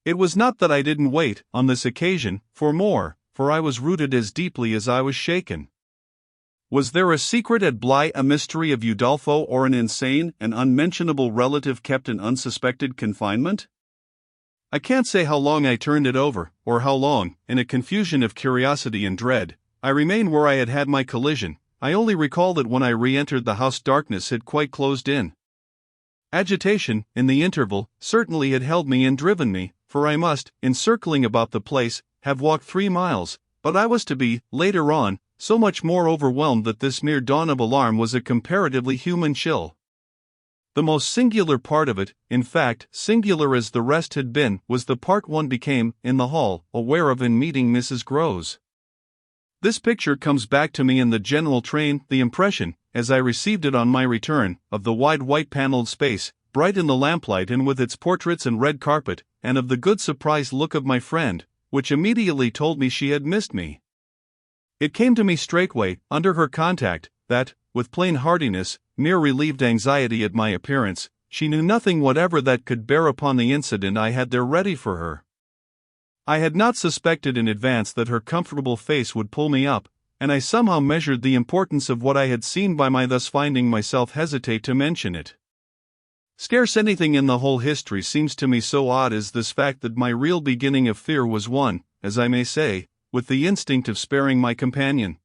It was not that I didn't wait, on this occasion, for more, for I was rooted as deeply as I was shaken. Was there a secret at Bly, a mystery of Udolpho, or an insane and unmentionable relative kept in unsuspected confinement? I can't say how long I turned it over, or how long, in a confusion of curiosity and dread, I remained where I had had my collision. I only recall that when I re-entered the house darkness had quite closed in. Agitation, in the interval, certainly had held me and driven me, for I must, in circling about the place, have walked 3 miles, but I was to be, later on, so much more overwhelmed that this mere dawn of alarm was a comparatively human chill. The most singular part of it, in fact, singular as the rest had been, was the part one became, in the hall, aware of in meeting Mrs. Groves. This picture comes back to me in the general train, the impression, as I received it on my return, of the wide white-paneled space, bright in the lamplight and with its portraits and red carpet, and of the good surprised look of my friend, which immediately told me she had missed me. It came to me straightway, under her contact, that, with plain heartiness, mere relieved anxiety at my appearance, she knew nothing whatever that could bear upon the incident I had there ready for her. I had not suspected in advance that her comfortable face would pull me up, and I somehow measured the importance of what I had seen by my thus finding myself hesitate to mention it. Scarce anything in the whole history seems to me so odd as this fact that my real beginning of fear was one, as I may say, with the instinct of sparing my companion.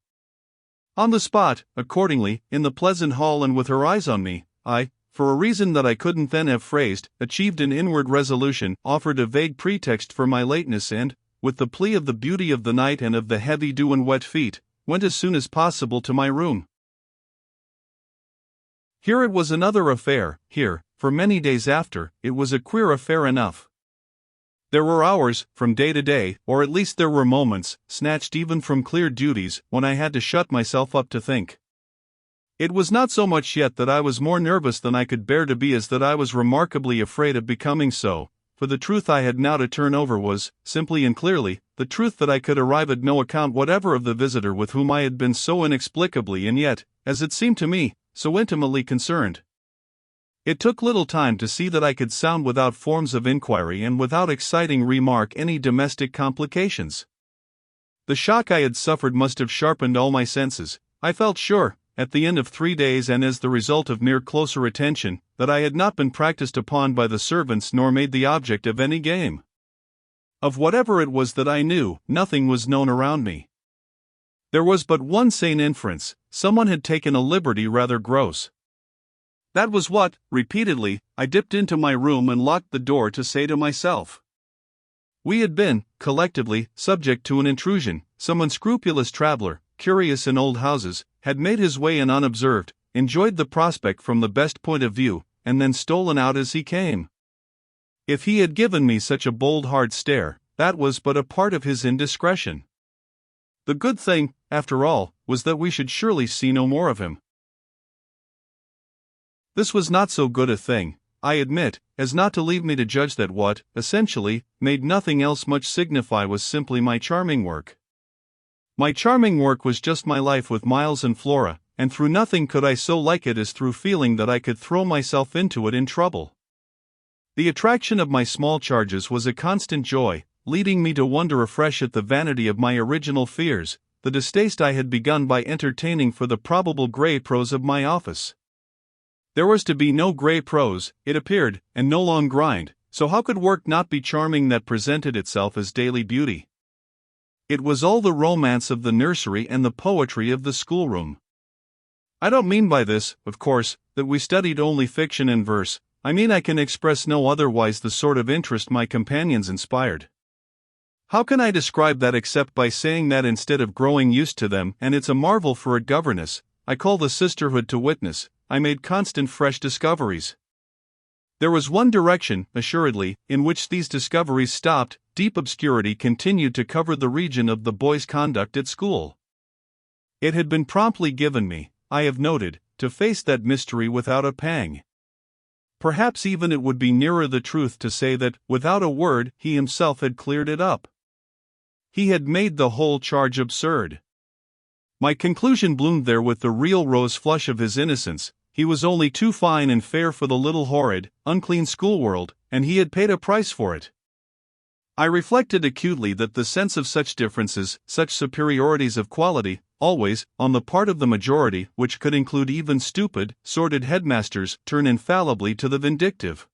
On the spot, accordingly, in the pleasant hall and with her eyes on me, I, for a reason that I couldn't then have phrased, achieved an inward resolution, offered a vague pretext for my lateness and, with the plea of the beauty of the night and of the heavy dew and wet feet, went as soon as possible to my room. Here it was another affair, here, for many days after, it was a queer affair enough. There were hours, from day to day, or at least there were moments, snatched even from clear duties, when I had to shut myself up to think. It was not so much yet that I was more nervous than I could bear to be as that I was remarkably afraid of becoming so, for the truth I had now to turn over was, simply and clearly, the truth that I could arrive at no account whatever of the visitor with whom I had been so inexplicably and yet, as it seemed to me, so intimately concerned. It took little time to see that I could sound without forms of inquiry and without exciting remark any domestic complications. The shock I had suffered must have sharpened all my senses. I felt sure, at the end of 3 days and as the result of mere closer attention, that I had not been practiced upon by the servants nor made the object of any game. Of whatever it was that I knew, nothing was known around me. There was but one sane inference: someone had taken a liberty rather gross. That was what, repeatedly, I dipped into my room and locked the door to say to myself. We had been, collectively, subject to an intrusion. Some unscrupulous traveler, curious in old houses, had made his way in unobserved, enjoyed the prospect from the best point of view, and then stolen out as he came. If he had given me such a bold hard stare, that was but a part of his indiscretion. The good thing, after all, was that we should surely see no more of him. This was not so good a thing, I admit, as not to leave me to judge that what, essentially, made nothing else much signify was simply my charming work. My charming work was just my life with Miles and Flora, and through nothing could I so like it as through feeling that I could throw myself into it in trouble. The attraction of my small charges was a constant joy, leading me to wonder afresh at the vanity of my original fears, the distaste I had begun by entertaining for the probable grey prose of my office. There was to be no grey prose, it appeared, and no long grind, so how could work not be charming that presented itself as daily beauty? It was all the romance of the nursery and the poetry of the schoolroom. I don't mean by this, of course, that we studied only fiction and verse. I mean I can express no otherwise the sort of interest my companions inspired. How can I describe that except by saying that instead of growing used to them, and it's a marvel for a governess, I call the sisterhood to witness, I made constant fresh discoveries. There was one direction, assuredly, in which these discoveries stopped. Deep obscurity continued to cover the region of the boys' conduct at school. It had been promptly given me, I have noted, to face that mystery without a pang. Perhaps even it would be nearer the truth to say that, without a word, he himself had cleared it up. He had made the whole charge absurd. My conclusion bloomed there with the real rose flush of his innocence. He was only too fine and fair for the little horrid, unclean schoolworld, and he had paid a price for it. I reflected acutely that the sense of such differences, such superiorities of quality, always, on the part of the majority, which could include even stupid, sordid headmasters, turn infallibly to the vindictive.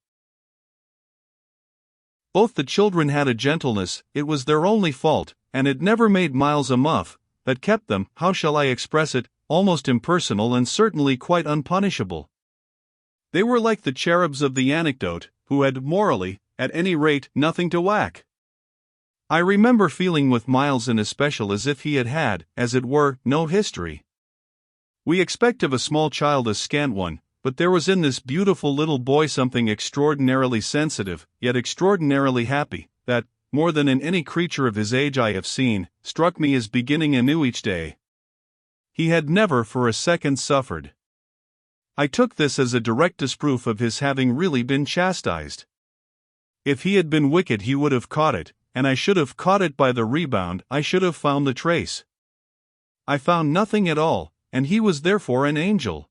Both the children had a gentleness, it was their only fault, and it never made Miles a muff, that kept them, how shall I express it, almost impersonal and certainly quite unpunishable. They were like the cherubs of the anecdote, who had, morally, at any rate, nothing to whack. I remember feeling with Miles in especial as if he had, as it were, no history. We expect of a small child a scant one, but there was in this beautiful little boy something extraordinarily sensitive, yet extraordinarily happy, that, more than in any creature of his age I have seen, struck me as beginning anew each day. He had never for a second suffered. I took this as a direct disproof of his having really been chastised. If he had been wicked he would have caught it, and I should have caught it by the rebound, I should have found the trace. I found nothing at all, and he was therefore an angel.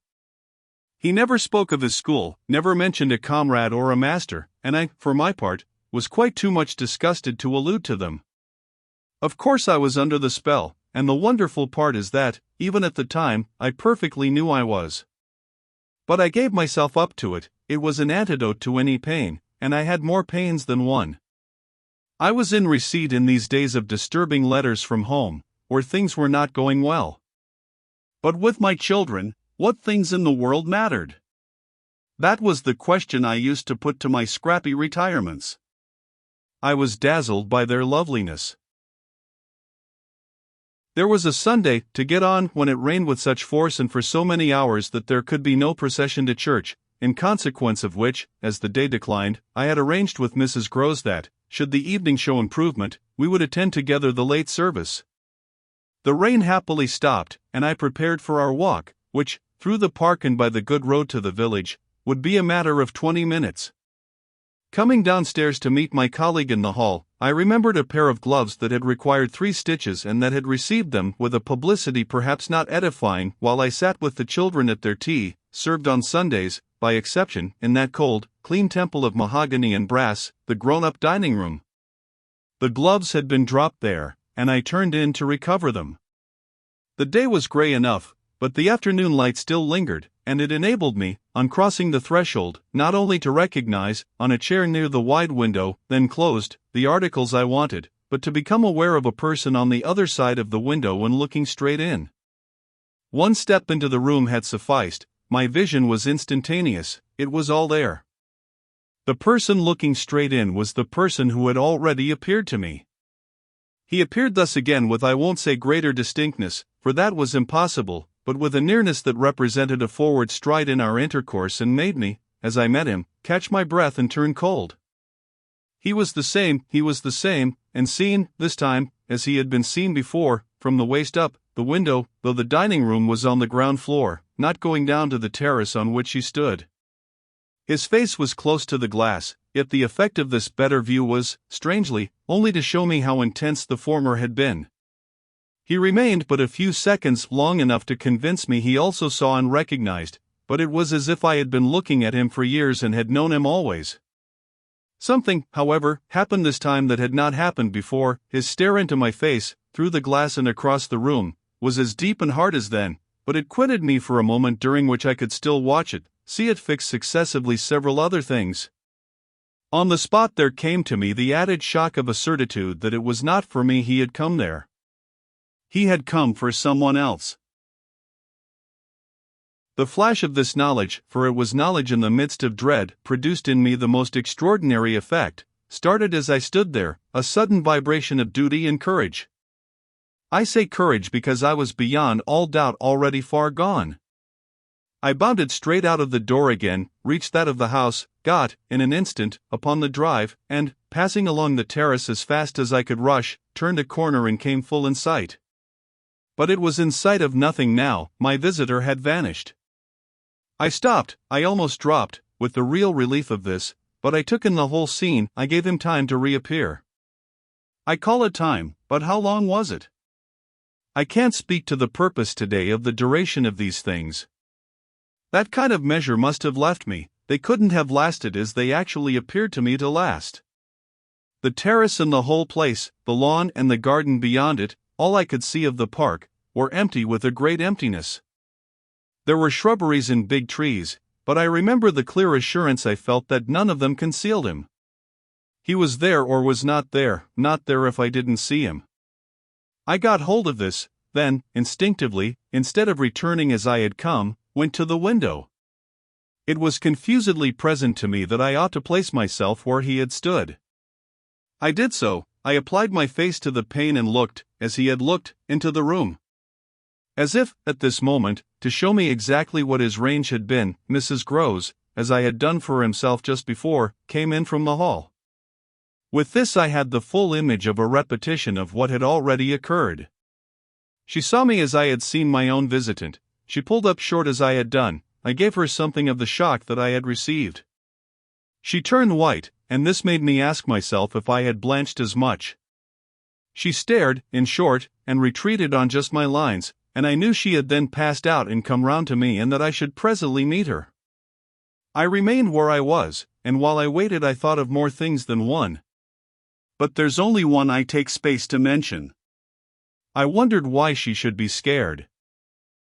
He never spoke of his school, never mentioned a comrade or a master, and I, for my part, was quite too much disgusted to allude to them. Of course I was under the spell, and the wonderful part is that, even at the time, I perfectly knew I was. But I gave myself up to it, it was an antidote to any pain, and I had more pains than one. I was in receipt in these days of disturbing letters from home, where things were not going well. But with my children, what things in the world mattered? That was the question I used to put to my scrappy retirements. I was dazzled by their loveliness. There was a Sunday to get on when it rained with such force and for so many hours that there could be no procession to church, in consequence of which, as the day declined, I had arranged with Mrs. Grose that, should the evening show improvement, we would attend together the late service. The rain happily stopped, and I prepared for our walk, which, through the park and by the good road to the village, would be a matter of 20 minutes. Coming downstairs to meet my colleague in the hall, I remembered a pair of gloves that had required 3 stitches and that had received them with a publicity perhaps not edifying while I sat with the children at their tea, served on Sundays, by exception, in that cold, clean temple of mahogany and brass, the grown-up dining room. The gloves had been dropped there, and I turned in to recover them. The day was grey enough, but the afternoon light still lingered, and it enabled me, on crossing the threshold, not only to recognize, on a chair near the wide window, then closed, the articles I wanted, but to become aware of a person on the other side of the window when looking straight in. One step into the room had sufficed. My vision was instantaneous, it was all there. The person looking straight in was the person who had already appeared to me. He appeared thus again with I won't say greater distinctness, for that was impossible, but with a nearness that represented a forward stride in our intercourse and made me, as I met him, catch my breath and turn cold. He was the same, and seen, this time, as he had been seen before, from the waist up, the window, though the dining room was on the ground floor, not going down to the terrace on which he stood. His face was close to the glass, yet the effect of this better view was, strangely, only to show me how intense the former had been. He remained but a few seconds long enough to convince me he also saw and recognized, but it was as if I had been looking at him for years and had known him always. Something, however, happened this time that had not happened before. His stare into my face, through the glass and across the room, was as deep and hard as then, but it quitted me for a moment during which I could still watch it, see it fix successively several other things. On the spot there came to me the added shock of a certitude that it was not for me he had come there. He had come for someone else. The flash of this knowledge, for it was knowledge in the midst of dread, produced in me the most extraordinary effect, started as I stood there, a sudden vibration of duty and courage. I say courage because I was beyond all doubt already far gone. I bounded straight out of the door again, reached that of the house, got, in an instant, upon the drive, and, passing along the terrace as fast as I could rush, turned a corner and came full in sight. But it was in sight of nothing now, my visitor had vanished. I stopped, I almost dropped, with the real relief of this, but I took in the whole scene. I gave him time to reappear. I call it time, but how long was it? I can't speak to the purpose today of the duration of these things. That kind of measure must have left me, they couldn't have lasted as they actually appeared to me to last. The terrace and the whole place, the lawn and the garden beyond it, all I could see of the park, were empty with a great emptiness. There were shrubberies and big trees, but I remember the clear assurance I felt that none of them concealed him. He was there or was not there if I didn't see him. I got hold of this, then, instinctively, instead of returning as I had come, went to the window. It was confusedly present to me that I ought to place myself where he had stood. I did so. I applied my face to the pane and looked, as he had looked, into the room. As if, at this moment, to show me exactly what his range had been, Mrs. Groves, as I had done for himself just before, came in from the hall. With this I had the full image of a repetition of what had already occurred. She saw me as I had seen my own visitant. She pulled up short as I had done. I gave her something of the shock that I had received. She turned white, and this made me ask myself if I had blanched as much. She stared, in short, and retreated on just my lines, and I knew she had then passed out and come round to me and that I should presently meet her. I remained where I was, and while I waited I thought of more things than one. But there's only one I take space to mention. I wondered why she should be scared.